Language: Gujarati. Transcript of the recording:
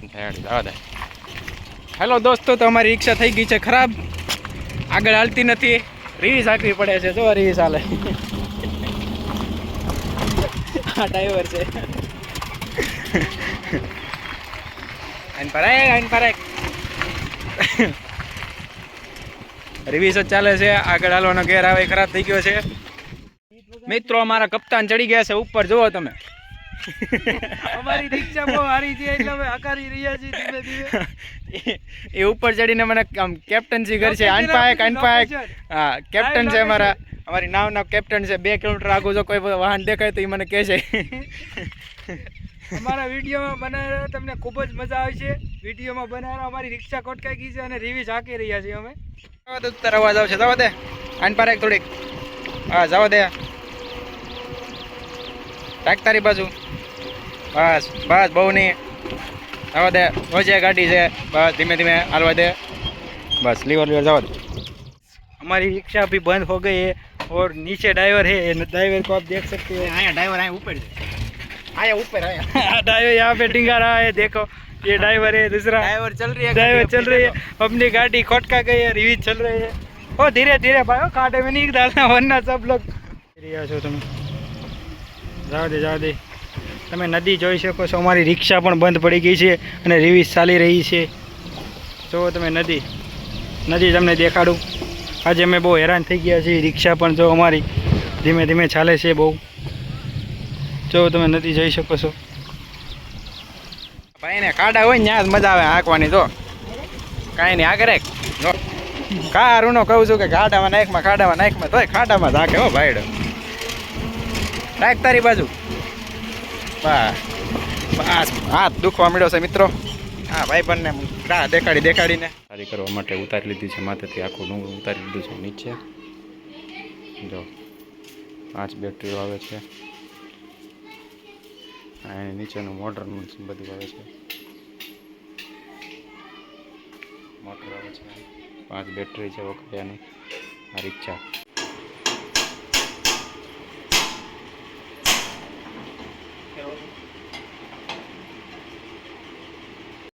જવા દે. હેલો દોસ્તો, તો અમારી રિક્ષા થઈ ગઈ છે ખરાબ, આગળ હાલતી નથી, રીસ આંકવી પડે છે. જો રીસ હાલે, આ ડ્રાઈવર છે. રિવીસ જ ચાલે છે, આગળ હાલવાનો ગેર આવે ખરાબ થઈ ગયો છે. મિત્રો અમારા કપ્તાન ચડી ગયા છે ઉપર, જુઓ તમે. અમારી રિક્ષા બહુ હારી છે એટલે અમે હકારી રહ્યા છીએ ધીમે ધીમે. એ ઉપર ચડીને મને આમ કેપ્ટનસી કરશે. હા, કેપ્ટન છે અમારા, અમારી નાવના કેપ્ટન છે. 2 કિલોમીટર આગળ જો કોઈ વાહન દેખાય તો એ મને કહે છે. અમારા વિડીયોમાં બનાવ્યો તમને ખૂબ જ મજા આવશે. વિડીયોમાં બનાવ્યો અમારી રિક્ષા કોટકાઈ ગઈ છે અને રિવીઝ હાકી રહ્યા છીએ અમે. ઉત્તર અવાજ આવશે, જવા દે. આન પર એક થોડીક, હા જવા દે. ટાક તારી બાજુ, બસ બસ, બહુ નહીં, જવા દે. વચ્ચે ગાડી છે, બસ ધીમે ધીમે હાલવા દે. बस लीवर जवा दो. हमारी रिक्शा अभी बंद हो गई है और नीचे ड्राइवर है. ड्राइवर को आप देख सकते हो. आया ड्राइवर, आया ऊपर, आया ऊपर, आया ड्राइवर यहाँ पे टिंगा रहा है. देखो ये ड्राइवर है, दूसरा ड्राइवर चल रही है, ड्राइवर चल रही है. अपनी गाड़ी खोटका गई है, रिवीज चल रही है. ओ धीरे धीरे भाई, कांटे में नहीं डालना वरना सब लोग છો તમે. જાવ દે. તમે નદી જોઈ શકો છો. અમારી રિક્ષા પણ બંધ પડી ગઈ છે અને રિવીઝ ચાલી રહી છે. જો તમે નદી તમને દેખાડું. આજે અમે બહુ હેરાન થઈ ગયા છીએ. રિક્ષા પણ જો અમારી ધીમે ધીમે ચાલે છે બહુ. જો તમે નદી જોઈ શકો છો. ભાઈ ને ખાડા હોય ને ત્યાં જ મજા આવે હાંકવાની. જો કાંઈ નહીં આગળ જો કારુનો કહું છું કે ખાડામાં નાખમાં તોય ખાડામાં જ હાંકે. હો ભાઈડો, રાખ તારી બાજુ. બસ હાથ દુખવા મળ્યો છે મિત્રો. હા ભાઈ બંને દેખાડીને સારી કરવા માટે ઉતારી લીધી છે. માથેથી આખું ડુંગર ઉતારી લીધું છે નીચે. જો 5 બેટરીઓ આવે છે. એની નીચેનું મોટરનું બધું આવે છે. મોટર આવે છે, 5 બેટરી છે વખતે. આ રિક્ષા